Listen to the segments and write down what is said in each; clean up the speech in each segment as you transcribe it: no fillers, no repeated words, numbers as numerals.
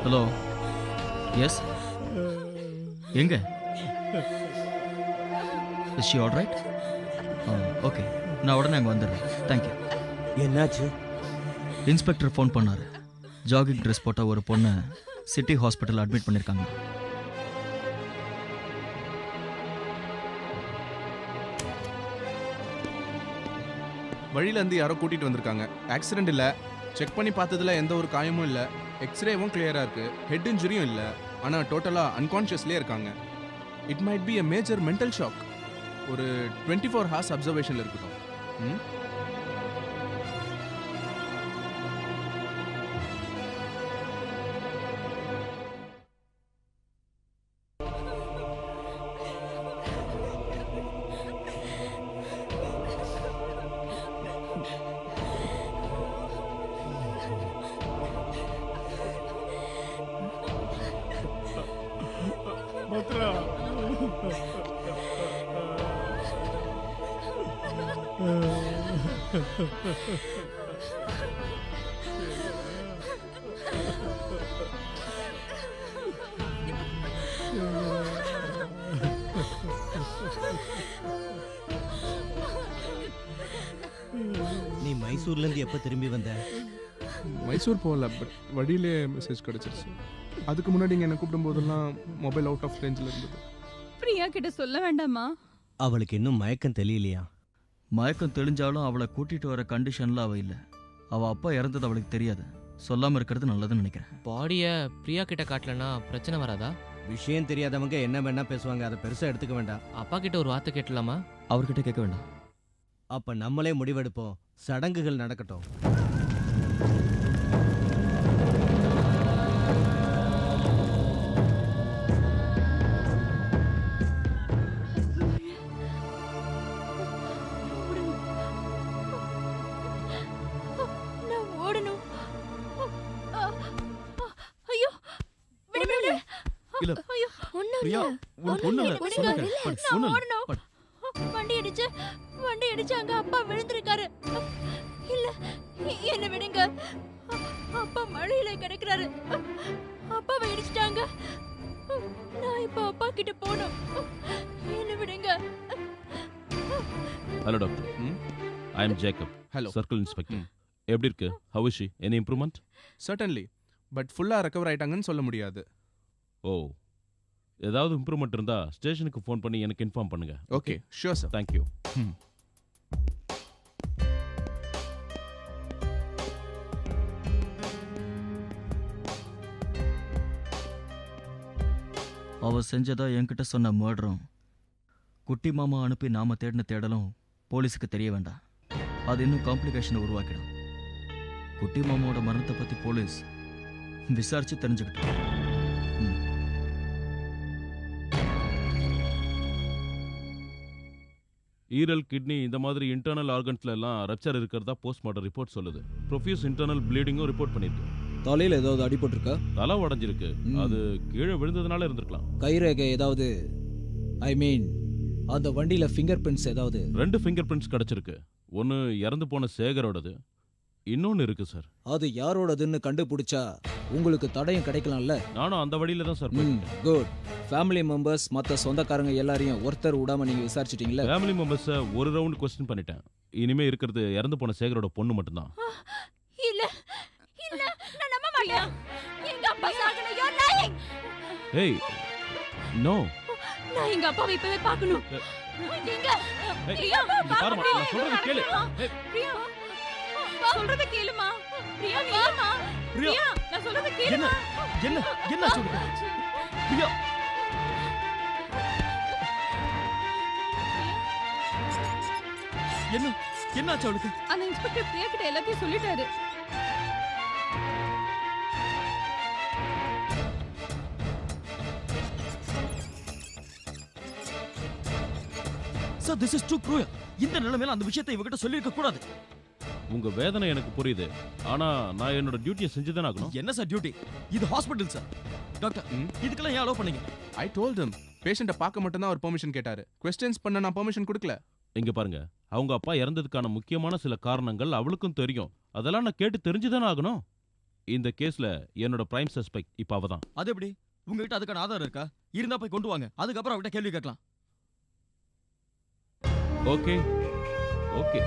Hello, S, எங்க? Is she all right? Okay, நான் உடனே அங்கே வந்துடுறேன். தேங்க்யூ. என்னாச்சு? இன்ஸ்பெக்டர் ஃபோன் பண்ணார். ஜாகிங் ட்ரெஸ் போட்ட ஒரு பொண்ணை சிட்டி ஹாஸ்பிட்டல் அட்மிட் பண்ணியிருக்காங்க. வழியிலேருந்து யாரோ கூட்டிகிட்டு வந்திருக்காங்க. ஆக்சிடென்ட் இல்லை, செக் பண்ணி பார்த்ததுல எந்த ஒரு காயமும் இல்லை, எக்ஸ்ரேவும் கிளியராக இருக்குது, ஹெட் இன்ஜுரியும் இல்லை, ஆனால் டோட்டலாக அன்கான்ஷியஸ்லேயே இருக்காங்க. It might be a major mental shock. ஒரு 24 ஹார்ஸ் அப்சர்வேஷனில் இருக்கட்டும். ம். நீ மைசூர்ல இருந்து எப்ப திரும்பி வந்த? மைசூர் போகல, பட் வழியிலே மெசேஜ் கிடச்சிருச்சு. அதுக்கு முன்னாடி இங்கே என்னை கூப்பிடும் போதெல்லாம் மொபைல் அவுட் ஆஃப் ரேஞ்சில் இருந்தது. பிரியா கிட்ட சொல்ல வேண்டாமா? அவளுக்கு இன்னும் மயக்கம் தெரியலையா? மயக்கம் தெளிஞ்சாலும் அவளை கூட்டிகிட்டு வர கண்டிஷனில் அவள் இல்லை. அவள் அப்பா இறந்தது அவளுக்கு தெரியாது. சொல்லாமல் இருக்கிறது நல்லதுன்னு நினைக்கிறேன். பாடியை பிரியா கிட்ட காட்டலனா பிரச்சனை வராதா? விஷயம் தெரியாதவங்க என்ன வேணா பேசுவாங்க, அதை பெருசா எடுத்துக்க வேண்டாம். அப்பா கிட்ட ஒரு வார்த்தை கேட்டலாமா? அவர்கிட்ட கேட்க வேண்டாம். அப்ப நம்மளே முடிவெடுப்போம். சடங்குகள் நடக்கட்டும். நான் ஓடணும். ஐயோ, விடு, விடு. இல்ல, ஐயோ, ஒண்ணும் பிரியா, இல்ல. உனக்கு ஒண்ணும் இல்ல. விடுங்க. சொல்லுங்க. நான் ஒண்ணும் இல்ல. ஓடணும். வண்டி அடிச்சு அங்க அப்பா விழுந்திருக்காரு. இல்ல, என்ன விடுங்க. அப்பா மழையில கிடக்குறாரு. அப்பாவை இடிச்சிட்டாங்க. நான் இப்ப அப்பா கிட்ட போகணும். என்ன விடுங்க. Hello doctor, I am Jacob, hello. Circle inspector. எப்படி இருக்கு? How is she? Any improvement? Certainly, but ஃபுல்லாக ரெக்கவர் ஆயிட்டாங்கன்னு சொல்ல முடியாது. ஓ, ஏதாவது இம்ப்ரூவ்மெண்ட் இருந்தா ஸ்டேஷனுக்கு ஃபோன் பண்ணி எனக்கு இன்ஃபார்ம் பண்ணுங்க. Okay, sure sir. தேங்க்யூ. அவ செஞ்சதா என்கிட்ட சொன்ன மர்டரும் குட்டி மாமா அனுப்பி நாம தேடின தேடலும் போலீஸுக்கு தெரிய வேண்டாம். அது இன்னும் காம்ப்ளிகேஷனை உருவாக்கிடும். குட்டி மாமாவோட மரணத்தை பத்தி போலீஸ் விசாரிச்சு தெரிஞ்சுக்கிட்டோம். ஈரல், கிட்னி இந்த மாதிரி இன்டர்னல் ஆர்கன்ஸ்ல எல்லாம் ரப்சர் இருக்கிறதா போஸ்ட்மார்ட்டம் ரிப்போர்ட் சொல்லுது. ப்ரொஃப்யூஸ் இன்டர்னல் ப்ளீடிங்கும் ரிப்போர்ட் பண்ணிருக்கு. தலையில ஏதாவது அடிபட்டிருக்கா? தலை உடைஞ்சிருக்கு. அது கீழே விழுந்ததுனால இருந்திருக்கலாம். கைரேகை ஏதாவது, ஐ மீன் அந்த வண்டியில ஃபிங்கர் பிரிண்ட்ஸ் ஏதாவது? 2 ஃபிங்கர் பிரிண்ட்ஸ் கிடைச்சிருக்கு. ஒன்னு இறந்து போன சேகரோடது, இன்னொன்னு இருக்கு சார். அது யாரோடதுன்னு கண்டுபிடிச்சா உங்களுக்கு தடயம் கிடைக்கலாம்ல? நானும் அந்த வழியில தான் சார் போயிருக்கேன். குட். ஃபேமிலி மெம்பர்ஸ் மற்ற சொந்தக்காரங்க எல்லாரையும் ஒருத்தர் விடாம நீங்க விசாரிச்சிட்டீங்களா? ஃபேமிலி மெம்பர்ஸை ஒரு ரவுண்ட் கொஸ்டின் பண்ணிட்டேன். இனிமே இருக்கிறது இறந்து போன சேகரோட பொண்ணு மட்டும்தான். இல்ல, இல்ல, நான் நம்ப மாட்டேன். எங்க அப்பா சாகணும். You're lying. ஏய், நோ. நான் எங்க அப்பாவை இப்பவே பார்க்கணும். எங்க? பிரியா, இங்க பாருமா, நான் சொல்றத கேளு. ஏய், பிரியா, சொல்றத கேளுமா. பிரியா, வாமா. பிரியா, நான் சொல்றத கேளுமா. என்ன என்ன சொல்லுங்க பிரியா? என்னாச்சு அவளுக்கு? அந்த இன்ஸ்பெக்டர் பிரியா கிட்ட எல்லாத்தையும் சொல்லிட்டாரு. Sir, this is too cruel. இந்த நிலைமையில அந்த விஷயத்தை இவகிட்ட சொல்லிருக்க கூடாது. உங்க வேதனை எனக்கு புரியுது. ஆனா நான் என்னோட டியூட்டியை செஞ்சுதானே ஆகணும். என்ன சார் டியூட்டி? இது ஹாஸ்பிட்டல் சார். டாக்டர், இதுக்கெல்லாம் ஏன் அலோவ் பண்ணீங்க? ஐ டோல்ட் ஹிம், பேஷண்ட்டை பார்க்க மட்டும் தான் அவர் பெர்மிஷன் கேட்டாரு. கொஸ்டின்ஸ் பண்ண நான் பெர்மிஷன் கொடுக்கல. இங்க பாருங்க, அவங்க அப்பா இறந்ததுக்கான முக்கியமான சில காரணங்கள் அவளுக்கும் தெரியும். அதெல்லாம் நான் கேட்டு தெரிஞ்சுதானே ஆகணும். இந்த கேஸ்ல என்னோட பிரைம் சஸ்பெக்ட் இப்ப அவதான். அது எப்படி? உங்ககிட்ட அதுக்கான ஆதாரம் இருக்கா? இருந்தா போய் கொண்டு வாங்க, அதுக்கப்புறம் அவர்கிட்ட கேள்வி கேட்கலாம். Okay okay.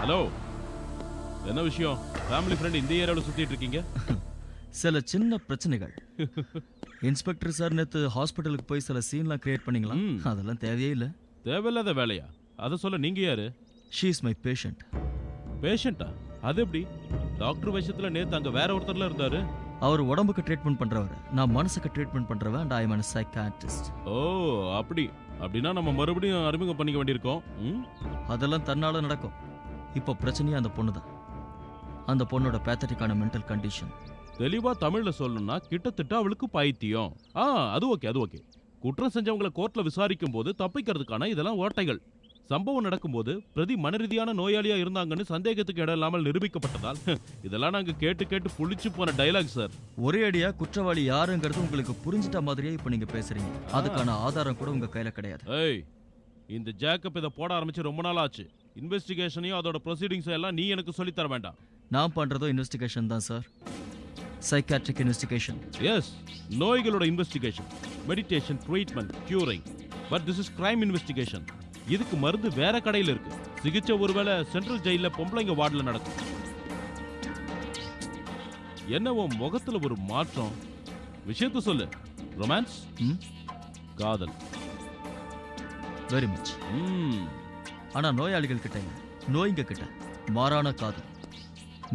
ஹலோ, என்ன விஷயம்? ஃபேமிலி ஃப்ரெண்ட் இந்த ஏரியாவில் சுத்திட்டு இருக்கீங்க? சில சின்ன பிரச்சனைகள். இன்ஸ்பெக்டர் சார் நேத்து ஹாஸ்பிட்டலுக்கு போய் சில சீன்லாம் கிரியேட் பண்ணீங்களா? அதெல்லாம் தேவையே இல்லை. தேவையில்லாத வேலையா? அதை சொல்ல நீங்க யாரு? She is my patient. பேஷண்டா? அது எப்படி? டாக்டர் விஷயத்துல நேத்து அங்க வேற ஒருத்தர்ல இருந்தாரு. அவர் உடம்புக்கு ட்ரீட்மெண்ட் பண்றவர், நான் மனசுக்கு ட்ரீட்மெண்ட் பண்றவன். And I am a psychiatrist. ஓ அப்படி. அப்படின்னா நம்ம மறுபடியும் அறிமுகம் பண்ணிக்க வேண்டியிருக்கோம். அதெல்லாம் தன்னால நடக்கும். இப்போ பிரச்சனையே அந்த பொண்ணு தான். அந்த பொண்ணோட பேத்தட்டிக்கான மென்டல் கண்டிஷன். தெளிவா தமிழ்ல சொல்லணும்னா கிட்டத்தட்ட அவளுக்கு பைத்தியம். அது ஓகே அது ஓகே. குற்றம் செஞ்சவங்களை கோர்ட்ல விசாரிக்கும் போது தப்பிக்கிறதுக்கான இதெல்லாம் ஓட்டைகள். சம்பவம் நடக்கும்போது பிரதி மனரீதியான நோயாளியா இருந்தாங்கன்னு சந்தேகத்துக்கு இடம் இல்லாமல் நிரூபிக்கப்பட்டதால் இதெல்லாம் நாங்க கேட்டு கேட்டு புளிச்சு போன டைலாக் சார். ஒரே அடியா குற்றவாளி யாருங்கிறது உங்களுக்கு புரிஞ்சிட்ட மாதிரியே இப்போ நீங்க பேசுறீங்க. அதுக்கான ஆதாரம் கூட உங்க கையில கிடையாது. ஏய், இந்த ஜேக்கப் இதை போட ஆரம்பிச்சு ரொம்ப நாள் ஆச்சு. இன்வெஸ்டிகேஷனையும் அதோட ப்ரொசீடிங்ஸும் எல்லாம் நீ எனக்கு சொல்லி தர வேண்டாம். நான் பண்றதோ இன்வெஸ்டிகேஷன் தான் சார். Psychiatric investigation. எஸ், நோய்களோட investigation, meditation, treatment, curing. But this is crime investigation. இதுக்கு மருந்து வேற கடையில் இருக்கு. சிகிச்சை ஒருவேளை சென்ட்ரல் ஜெயில பொம்பளைங்க வார்டில் நடக்கும். என்னவோ முகத்துல ஒரு மாற்றம். விஷயத்த சொல்லு. ரொமான்ஸ்? காதல்? Very much. ஆனா நோயாளிகள் கிட்ட இல்ல, நோய்ங்க கிட்ட மாறான காதல்.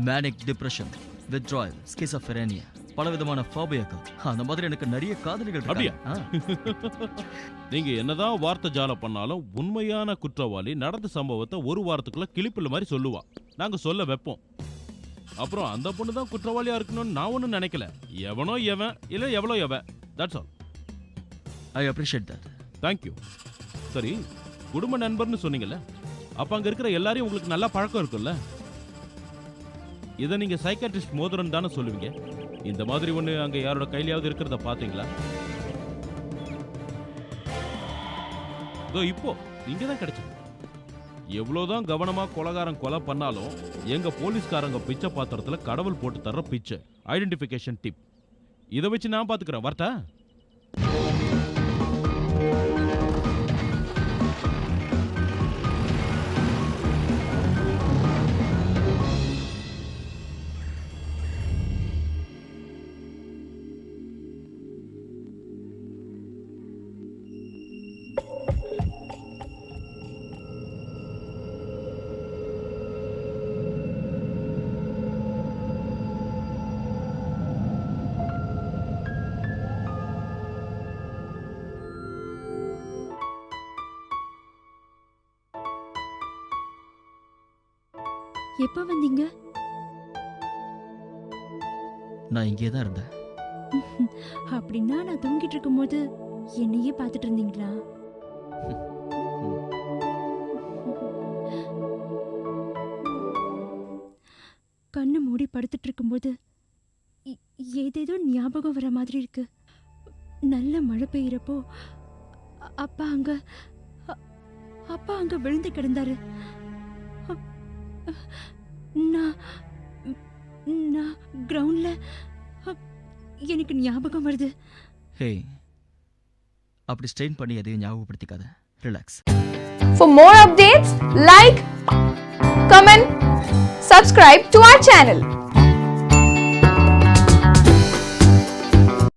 மேனிக் டிப்ரெஷன், வித்ட்ராயல், ஸ்கிசோஃப்ரெனியா, பலவிதமான ஃபோபியாக்கள். அந்த மாதிரி எனக்கு நிறைய காதலிகள் அப்படியா? இருக்காங்க. நீங்க என்னதான் வார்த்தை ஜாலம் பண்ணாலும் உண்மையான குற்றவாளி நடந்த சம்பவத்தை ஒரு வாரத்துக்குள்ள கிளிப்பில் மாதிரி சொல்லுவா. நாங்க சொல்ல வைப்போம். அப்புறம் அந்த பொண்ணு தான் குற்றவாளியா இருக்கணும்னு நான் ஒன்றும் நினைக்கல. எவனோ எவன் இல்ல எவ்வளோ எவன். That's all. I appreciate that. Thank you. சரி, குடும்ப நண்பர்னு சொன்னீங்கல்ல, அப்ப அங்க இருக்கிற எல்லாரையும் உங்களுக்கு நல்லா பழக்கம் இருக்குல்ல? இதை நீங்க சைக்காட்ரிஸ்ட் மோதிரன் தானே சொல்லுவீங்க. இந்த மாதிரி ஒண்ணு அங்க யாரோட கையிலாவது இருக்கிறத பாத்தீங்களா? இப்போ இங்கதான் கிடைச்சது. எவ்வளவுதான் கவனமா கொலைகாரன் கொலை பண்ணாலும் எங்க போலீஸ்காரங்க பிச்சை பாத்திரத்துல கடவுள் போட்டு தர்ற பிச்சை ஐடென்டிபிகேஷன் டிப். இதை வச்சு நான் பாத்துக்கிறேன். வரட்டா? எப்ப வந்தீங்க? நான் இங்கே தான் இருந்தேன். அப்படின்னா நான் தூங்கிட்டு இருக்கும்போது என்னையே பார்த்துட்டு இருந்தீங்களா? கண்ணு மூடி படுத்துட்டு இருக்கும்போது ஏதேதோ ஞாபகம் வர மாதிரி இருக்கு. நல்ல மழை பெய்யறப்போ அப்பா அங்க விழுந்து கிடந்தாரு. நான் கிரவுண்ட்ல எனக்கு ஞாபகம் வருது. ஹே, அப்படி ஸ்ட்ரெயின் பண்ணி எதையும் ஞாபகப்படுத்திக்காத. Relax. For more updates, like, comment, subscribe to our channel.